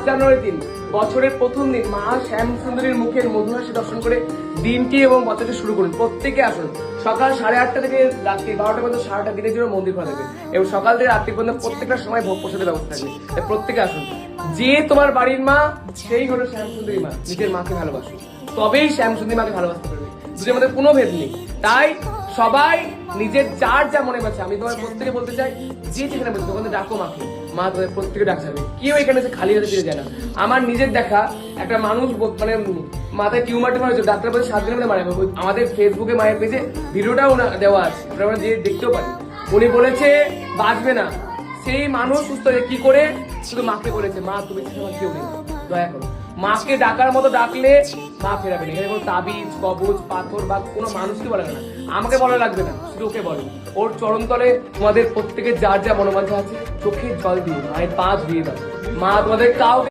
জানুয়ারির দিন, বছরের প্রথম দিন মা শ্যাম সুন্দরীর মুখের মধুর হাসি দর্শন করে দিনটি এবং বছরটি শুরু করুন। প্রত্যেকে আসুন, সকাল 8:30 থেকে রাত্রি 12টা পর্যন্ত সারাটা দিনের জন্য মন্দির খোলা থাকবে এবং সকাল থেকে রাত্রি পর্যন্ত প্রত্যেকটা সময় ভোগ প্রসাদের ব্যবস্থা থাকবে। তাই প্রত্যেকে আসুন। যে তোমার বাড়ির মা সেই হলো শ্যাম সুন্দরী মা। নিজের মাকে ভালোবাসো, তবেই শ্যাম সুন্দরী মাকে ভালোবাসতে পারবে। দুটোর মধ্যে কোনো ভেদ নেই। তাই সবাই নিজের যার যা মনে পাচ্ছে, আমি তোমার প্রত্যেকে বলতে চাই, যে যেখানে বলছে ওখানে ডাকো মাকে, মা তোমাদের প্রত্যেকে ডাক যাবে। কেউ এখানে এসে খালি হাতে ফিরে যায় না। আমার নিজের দেখা একটা মানুষ মানে মাথায় টিউমার টিউমার হয়েছে, ডাক্তার বলছে 7 দিনের মধ্যে মারা যাবে। আমাদের ফেসবুকে মায়ের পেজে ভিডিওটাও দেওয়া আছে, আমরা যে দেখতেও পারি। উনি বলেছে বাঁচবে না, সেই মানুষ সুস্থ হয়ে কি করে শুধু মাকে বলেছে, মা তুমি আমার কেউ নেই, দয়া করো। মাকে ডাকার মতো ডাকলে মা ফেরাবে না। এখানে কোনো তাবিজ কবজ পাথর বা কোনো মানুষকে বলা না, আমাকে বলা লাগবে না, শুধু ওকে বলো। ওর চরণতলে তোমাদের প্রত্যেকের যার যা মনোবাঞ্ছা আছে চোখে জল দিও, মায়ের পা ধুয়ে দাও। মা তোমাদের কাউকে